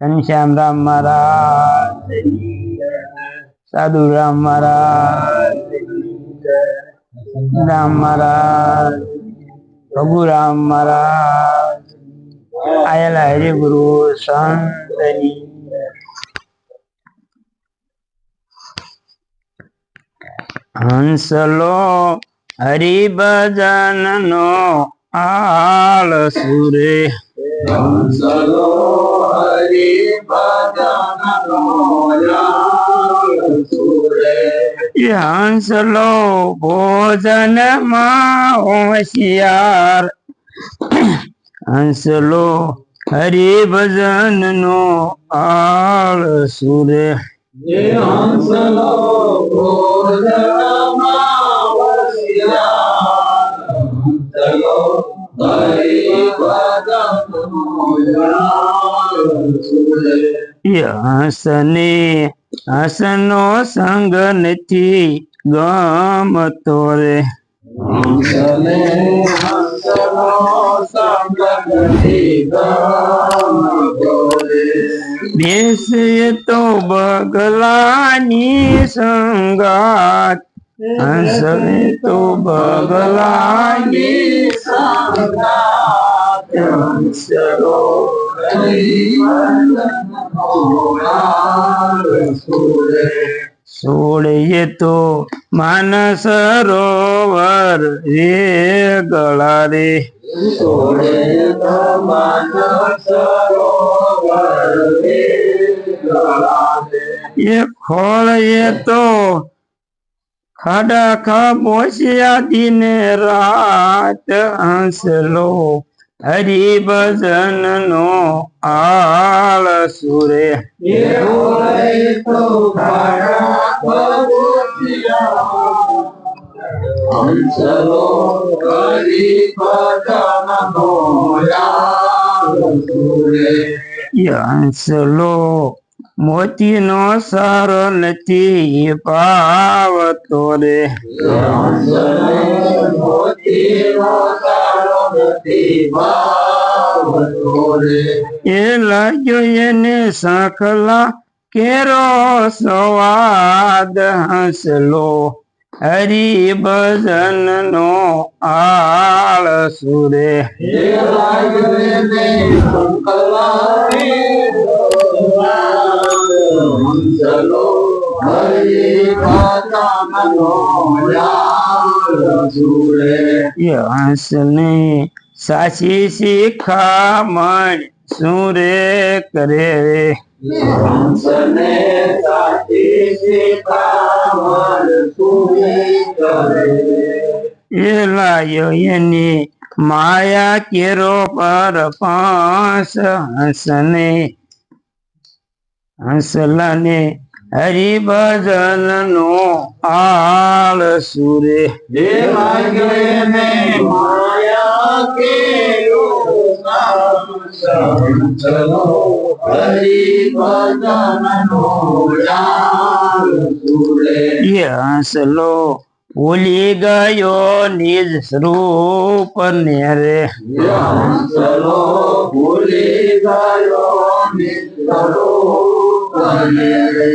ઘનશ્યામ રામ महाराज, साधु राम महाराज, राम महाराज, प्रभु राम महाराज, आयला हरि गुरु संतनी। हंसलो हरि भजन नो आल सुरे, हंसलो हरि भजन नो आल सुरे। हंसलो भोजन मां होशियार, हंसलो हरि भजन नो आल सुरे। हंसलो भोजन मां होशियार, हंसलो हरि भजन नो आल सुरे। हंसने हंसनो संग नथी गमतो रे, हंसने हंसनो संग नथी गमतो रे। बेसे तो बगलानी संगात, हंसने तो बगलानी संगात, हंसलो हरि भजन नो आल सुरे। सोड़े तो मानस सरोवर रे गला रे, सोड़े तो मानस सरोवर रे गला रे। ये खोल ये तो खड़ा खामोशिया दिन रात, हंसलो हरि भजन नो आल सुरे। ये खोले तो खड़ा खामोशिया, हंसलो हरि भजन नो आल सुरे। ये हंसलो मोती नो सारो नथी पावतो रे, हंसले मोती नो सारो नथी पावतो रे। ये लाग्यो एने साखला केरो स्वाद, हंसलो हरि भजन नो आल सुरे। ये लाग्यो एने साखला हंसलो हरि भजन नो आल सुरे। ये हंसने साची शिखामण सुरे करे रे, हंसने साची शिखामण सुरे करे। ये लायो एनी माया केरो पर पास, हंसने हंसलाने हरि भजन नो आल सुरे। ये लाग्यो एने माया केरो पास, हंसलो हरि भजन नो आल सुरे। ये हंसलो भूली गयो निज रूप ने रे, ये हंसलो भूली गयो निज रूप ने रे।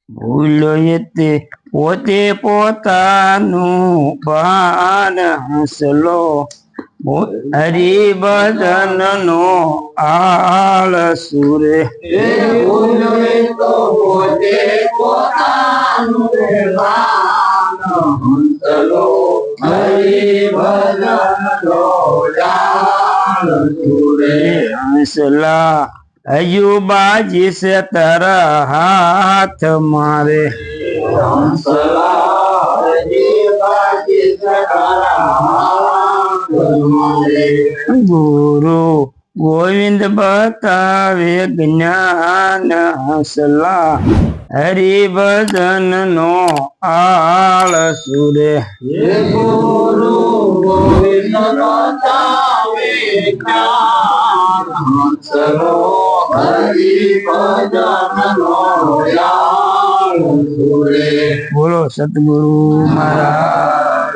भूलो ये पोते पोतानु बान, हंसलो हरि भजन नो आल सुरे। ये भूलो तो पोते पोतानु बान, हंसलो हरि भजन नो आल सुरे। हंसला अयुबाजी से तारा हाथ मारे, हंसला हरि बाजी से तारा हाथ मारे। गुरु गोविंद बतावे ज्ञान, हंसला हरि भजन नो आल सुरे। ये गुरु गोविंद बतावे ज्ञान, हंसलो हरि भजन नो आल सुरे। बोलो सतगुरु महाराज।